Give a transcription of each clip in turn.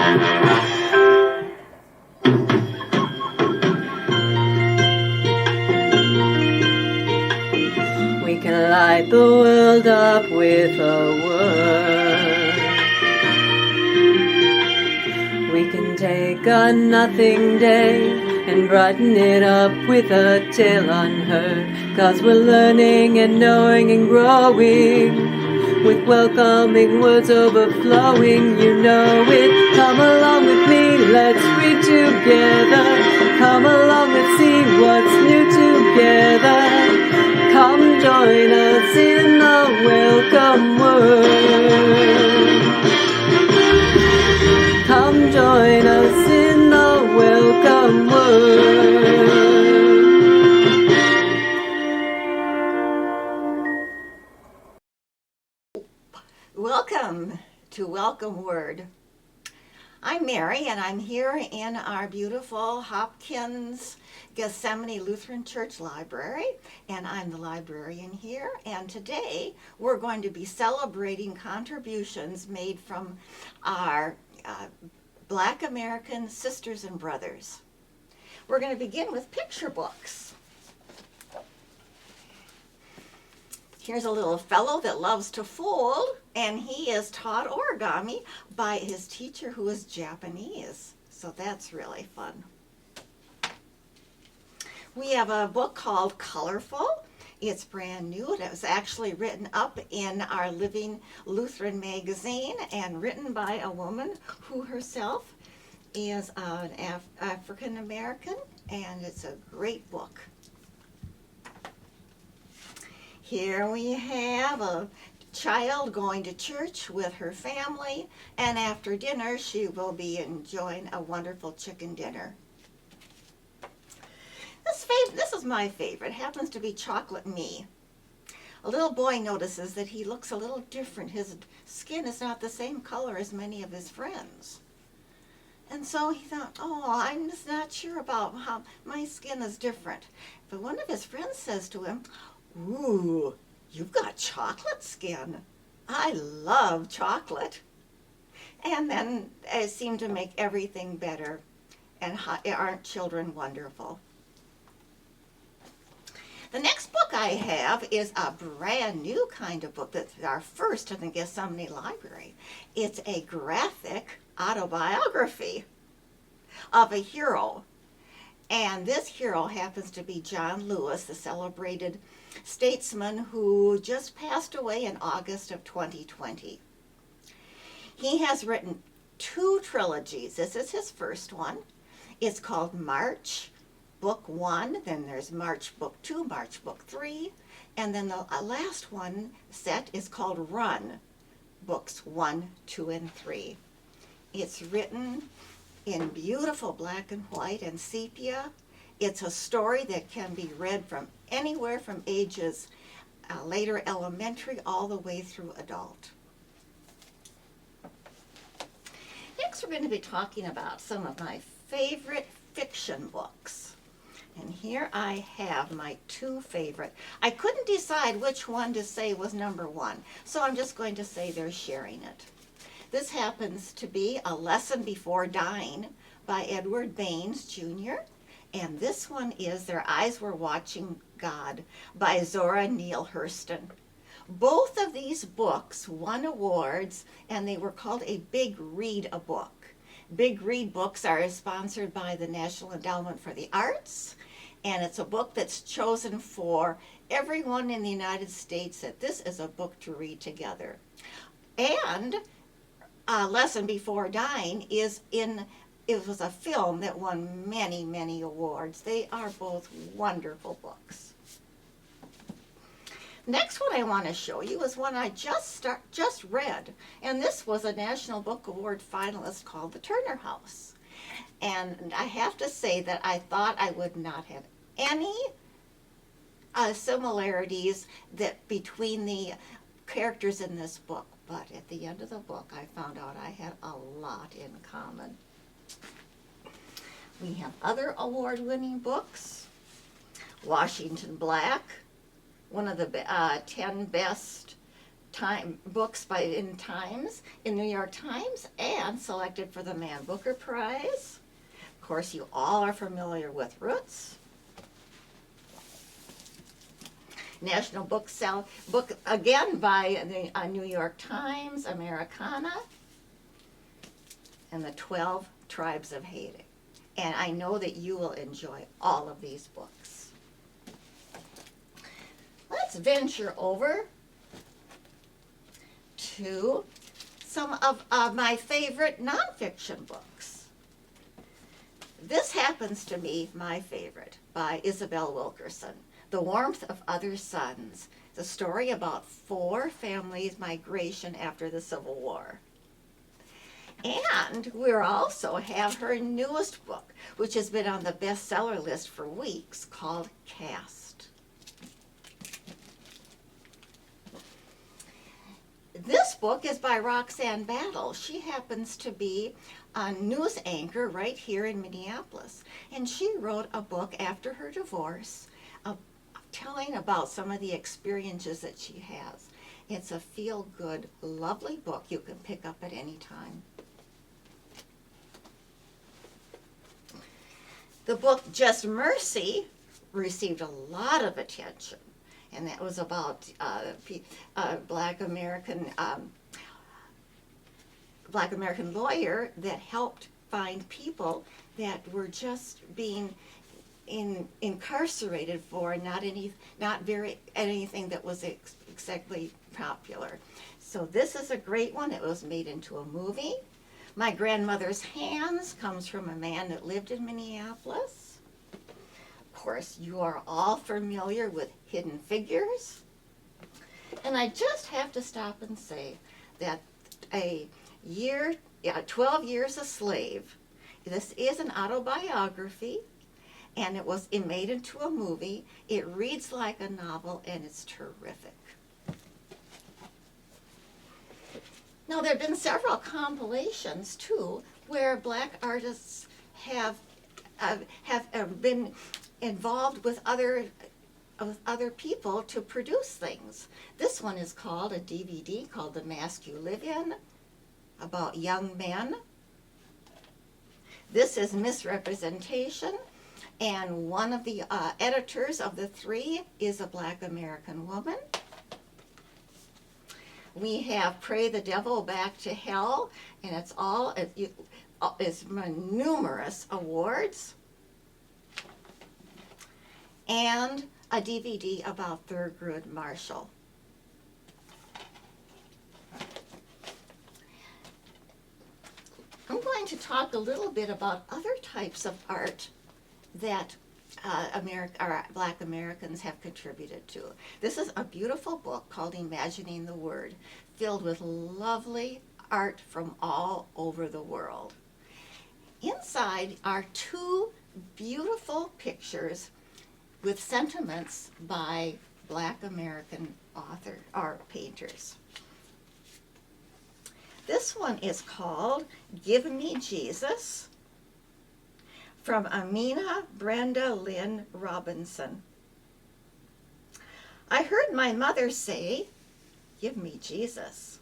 We can light the world up with a word. We can take a nothing day and brighten it up with a tale unheard. 'Cause we're learning and knowing and growing, with welcoming words overflowing, you know it. Come along with me, let's read together. Come along, let's see what's new together. Come join us in the welcome word. Come join us in the welcome word. Welcome to Welcome Word. I'm Mary, and I'm here in our beautiful Hopkins Gethsemane Lutheran Church Library, and I'm the librarian here. And today we're going to be celebrating contributions made from our Black American sisters and brothers. We're going to begin with picture books. Here's a little fellow that loves to fold, and he is taught origami by his teacher who is Japanese. So that's really fun. We have a book called Colorful. It's brand new. It was actually written up in our Living Lutheran magazine and written by a woman who herself is an African American, and it's a great book. Here we have a child going to church with her family, and after dinner she will be enjoying a wonderful chicken dinner. This is my favorite. It happens to be Chocolate Me. A little boy notices that he looks a little different. His skin is not the same color as many of his friends. And so he thought, oh, I'm just not sure about how my skin is different. But one of his friends says to him, ooh, you've got chocolate skin. I love chocolate. And then it seemed to make everything better. And aren't children wonderful? The next book I have is a brand new kind of book that's our first in the Gethsemane Library. It's a graphic autobiography of a hero. And this hero happens to be John Lewis, the celebrated statesman who just passed away in August of 2020. He has written 2 trilogies. This is his first one. It's called March, Book 1. Then there's March, Book 2, March, Book 3. And then the last one set is called Run, Books 1, 2, and 3. It's written in beautiful black and white and sepia. It's a story that can be read from anywhere from ages later elementary all the way through adult. Next we're going to be talking about some of my favorite fiction books. And here I have my 2 favorite. I couldn't decide which one to say was number 1, so I'm just going to say they're sharing it. This happens to be A Lesson Before Dying by Edward Baines, Jr., and this one is Their Eyes Were Watching God by Zora Neale Hurston. Both of these books won awards, and they were called a Big Read a Book. Big Read books are sponsored by the National Endowment for the Arts, and it's a book that's chosen for everyone in the United States that this is a book to read together. And A Lesson Before Dying it was a film that won many, many awards. They are both wonderful books. Next one I want to show you is one I just read, and this was a National Book Award finalist called The Turner House. And I have to say that I thought I would not have any similarities between the characters in this book, but at the end of the book I found out I had a lot in common. We have other award-winning books. Washington Black, one of the 10 best books in Times, in New York Times, and selected for the Man Booker Prize. Of course, you all are familiar with Roots. National book again by the New York Times, Americana, and the 12 Tribes of Haiti. And I know that you will enjoy all of these books. Let's venture over to some of my favorite nonfiction books. This happens to be my favorite, by Isabel Wilkerson, The Warmth of Other Suns, the story about 4 families' migration after the Civil War. And we also have her newest book, which has been on the bestseller list for weeks, called Caste. This book is by Roxanne Battle. She happens to be a news anchor right here in Minneapolis. And she wrote a book after her divorce, telling about some of the experiences that she has. It's a feel-good, lovely book you can pick up at any time. The book Just Mercy received a lot of attention, and that was about Black American lawyer that helped find people that were just being incarcerated for not anything that was exactly popular. So this is a great one. It was made into a movie. My Grandmother's Hands comes from a man that lived in Minneapolis. Of course, you are all familiar with Hidden Figures. And I just have to stop and say that 12 Years a Slave, this is an autobiography, and it was made into a movie. It reads like a novel, and it's terrific. Now, there have been several compilations, too, where Black artists have been involved with other people to produce things. This one is called a DVD called The Mask You Live In, about young men. This is Misrepresentation, and one of the editors of the 3 is a Black American woman. We have Pray the Devil Back to Hell, and it's numerous awards. And a DVD about Thurgood Marshall. I'm going to talk a little bit about other types of art that Black Americans have contributed to. This is a beautiful book called Imagining the Word, filled with lovely art from all over the world. Inside are 2 beautiful pictures with sentiments by Black American painters. This one is called Give Me Jesus, from Amina Brenda Lynn Robinson. I heard my mother say, "Give me Jesus.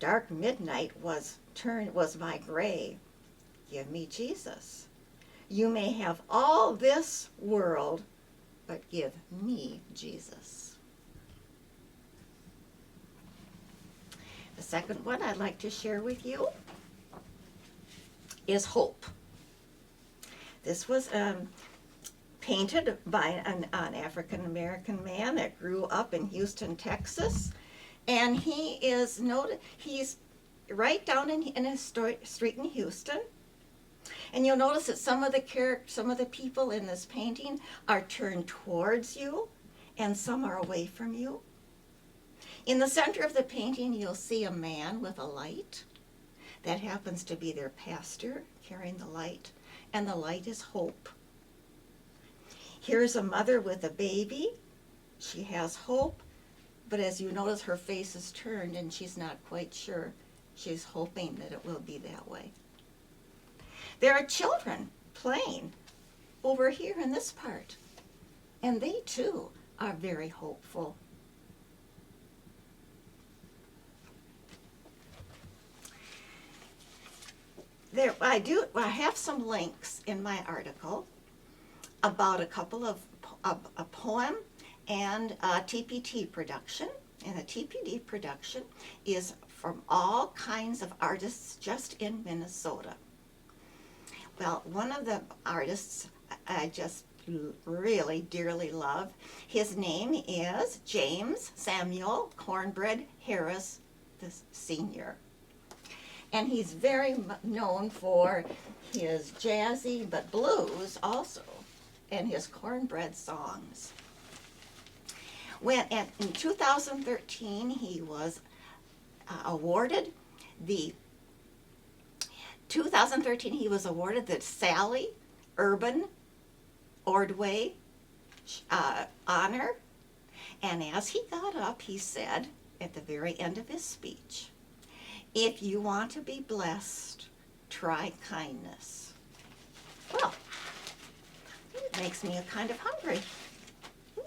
Dark midnight was my gray. Give me Jesus. You may have all this world, but give me Jesus." The second one I'd like to share with you is Hope. This was painted by an African-American man that grew up in Houston, Texas. And he's right down in a street in Houston. And you'll notice that some of the people in this painting are turned towards you, and some are away from you. In the center of the painting, you'll see a man with a light. That happens to be their pastor carrying the light, and the light is hope. Here's a mother with a baby. She has hope, but as you notice, her face is turned, and she's not quite sure. She's hoping that it will be that way. There are children playing over here in this part, and they too are very hopeful. I have some links in my article about a couple of a poem and a TPT production. And a TPT production is from all kinds of artists just in Minnesota. Well, one of the artists I just really dearly love, his name is James Samuel Cornbread Harris, the senior. And he's very known for his jazzy but blues also, and his cornbread songs. In 2013, he was awarded the 2013 he was awarded the Sally Urban Ordway honor. And as he got up, he said at the very end of his speech, "If you want to be blessed, try kindness." Well, it makes me kind of hungry.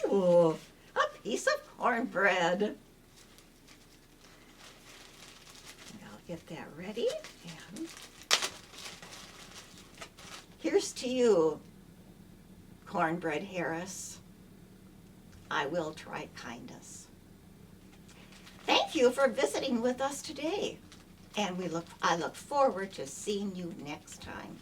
Ooh, a piece of cornbread. And I'll get that ready. And here's to you, Cornbread Harris. I will try kindness. Thank you for visiting with us today. And I look forward to seeing you next time.